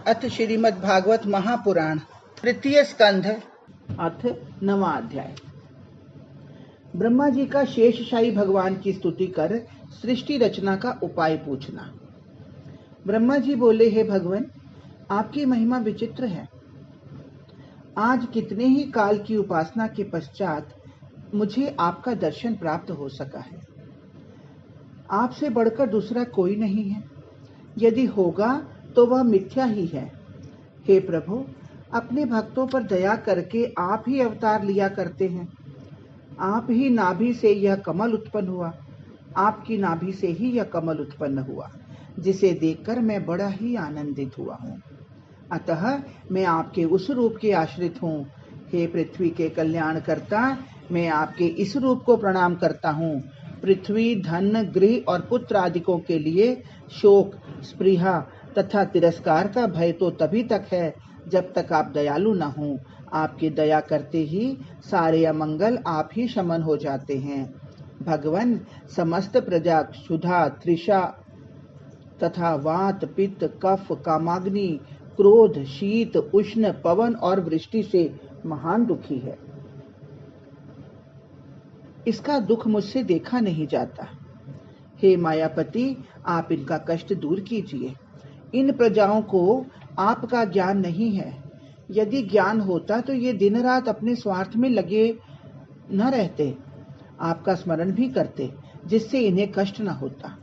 अथ श्रीमद् भागवत महापुराण तृतीय स्कंध अथ 9वां अध्याय। ब्रह्मा जी का शेषशाही भगवान की स्तुति कर सृष्टि रचना का उपाय पूछना। ब्रह्मा जी बोले, हे भगवान, आपकी महिमा विचित्र है। आज कितने ही काल की उपासना के पश्चात मुझे आपका दर्शन प्राप्त हो सका है। आपसे बढ़कर दूसरा कोई नहीं है। यदि होगा तो वह मिथ्या ही है। हे प्रभु, अपने भक्तों पर दया करके आप ही अवतार लिया करते हैं। आप ही नाभि से यह कमल उत्पन्न हुआ, आपकी नाभि से ही यह कमल उत्पन्न हुआ, जिसे देखकर मैं बड़ा ही आनंदित हुआ हूँ। अतः मैं आपके उस रूप के आश्रित हूँ। हे पृथ्वी के कल्याण करता, मैं आपके इस रूप को प्रणाम करता हूँ। पृथ्वी, धन, गृह और पुत्र आदिकों के लिए शोक, स्पृहा तथा तिरस्कार का भय तो तभी तक है जब तक आप दयालु न हों। आपकी दया करते ही सारे अमंगल आप ही शमन हो जाते हैं। भगवान, समस्त प्रजा क्षुधा, तृषा तथा वात, पित्त, कफ, कामाग्नि, क्रोध, शीत, उष्ण, पवन और वृष्टि से महान दुखी है। इसका दुख मुझसे देखा नहीं जाता। हे मायापति, आप इनका कष्ट दूर कीजिए। इन प्रजाओं को आपका ज्ञान नहीं है। यदि ज्ञान होता तो ये दिन रात अपने स्वार्थ में लगे न रहते, आपका स्मरण भी करते, जिससे इन्हें कष्ट न होता।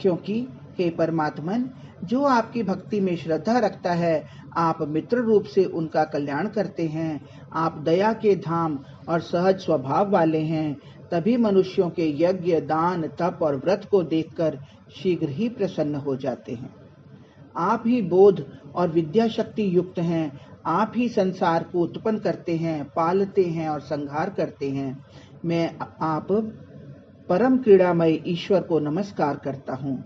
क्योंकि हे परमात्मन, जो आपकी भक्ति में श्रद्धा रखता है, आप मित्र रूप से उनका कल्याण करते हैं। आप दया के धाम और सहज स्वभाव वाले हैं। तभी मनुष्यों के यज्ञ, दान, तप और व्रत को देखकर शीघ्र ही प्रसन्न हो जाते हैं। आप ही बोध और विद्या शक्ति युक्त हैं। आप ही संसार को उत्पन्न करते हैं, पालते हैं और संहार करते हैं। मैं आप परम क्रीड़ामय ईश्वर को नमस्कार करता हूँ।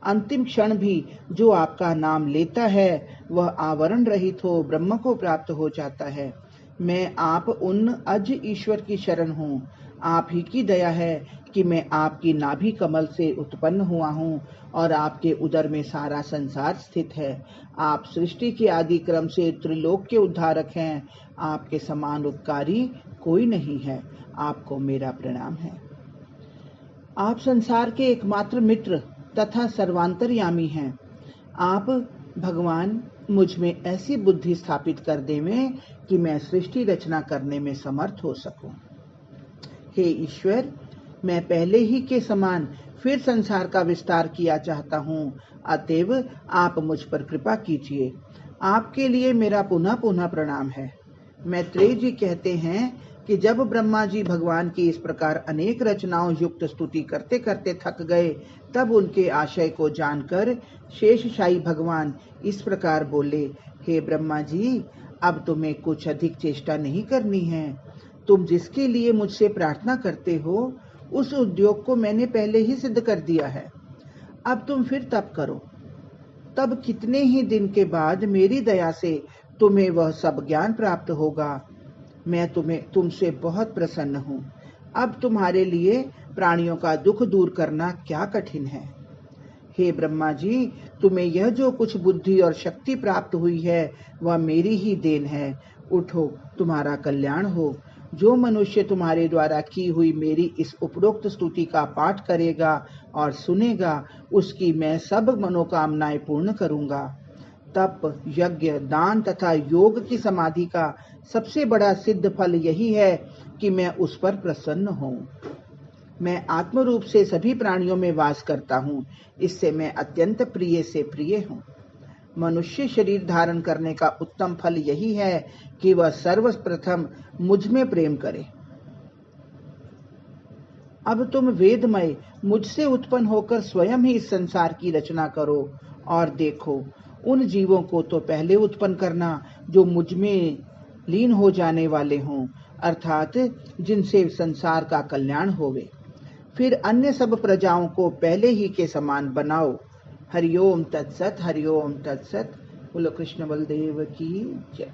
अंतिम क्षण भी जो आपका नाम लेता है वह आवरण रहित हो ब्रह्म को प्राप्त हो जाता है। मैं आप उन अज ईश्वर की शरण हूँ। आप ही की दया है कि मैं आपकी नाभि कमल से उत्पन्न हुआ हूँ और आपके उदर में सारा संसार स्थित है। आप सृष्टि के आदि क्रम से त्रिलोक के उद्धारक हैं। आपके समान उपकारी कोई नहीं है। आपको मेरा प्रणाम है। आप संसार के एकमात्र मित्र तथा सर्वांतर्यामी हैं। आप भगवान मुझ में ऐसी बुद्धि स्थापित कर देवें कि मैं सृष्टि रचना करने में समर्थ हो सकूं। हे ईश्वर, मैं पहले ही के समान फिर संसार का विस्तार किया चाहता हूँ। अतएव आप मुझ पर कृपा कीजिए। आपके लिए मेरा पुनः पुनः प्रणाम है। मैत्रेय जी कहते हैं कि जब ब्रह्मा जी भगवान की इस प्रकार अनेक रचनाओं युक्त स्तुति करते करते थक गए, तब उनके आशय को जानकर शेषशाही भगवान इस प्रकार बोले, हे ब्रह्मा जी, अब तुम्हें कुछ अधिक चेष्टा नहीं करनी है। तुम जिसके लिए मुझसे प्रार्थना करते हो, उस उद्योग को मैंने पहले ही सिद्ध कर दिया है। अब तुम फिर तप करो। तब कितने ही दिन के बाद मेरी दया से तुम्हें वह सब ज्ञान प्राप्त होगा। मैं तुमसे बहुत प्रसन्न हूँ। अब तुम्हारे लिए प्राणियों का दुख दूर करना क्या कठिन है। हे ब्रह्मा जी, तुम्हें यह जो कुछ बुद्धि और शक्ति प्राप्त हुई है वह मेरी ही देन है। उठो, तुम्हारा कल्याण हो। जो मनुष्य तुम्हारे द्वारा की हुई मेरी इस उपरोक्त स्तुति का पाठ करेगा और सुनेगा, उसकी मैं सब मनोकामनाएं पूर्ण करूंगा। तप, यज्ञ, दान तथा योग की समाधि का सबसे बड़ा सिद्ध फल यही है कि मैं उस पर प्रसन्न हूँ। मैं आत्म रूप से सभी प्राणियों में वास करता हूँ। इससे मैं अत्यंत प्रिय से प्रिय हूँ। मनुष्य शरीर धारण करने का उत्तम फल यही है कि वह सर्वप्रथम मुझ में प्रेम करे। अब तुम वेदमय मुझसे उत्पन्न होकर स्वयं ही इस संसार की रचना करो और देखो, उन जीवों को तो पहले उत्पन्न करना जो मुझ में लीन हो जाने वाले हों, अर्थात जिनसे संसार का कल्याण होवे। फिर अन्य सब प्रजाओं को पहले ही के समान बनाओ। हरिओम तत्सत, हरिओम तत्सत। बोलो कृष्ण बलदेव की जय।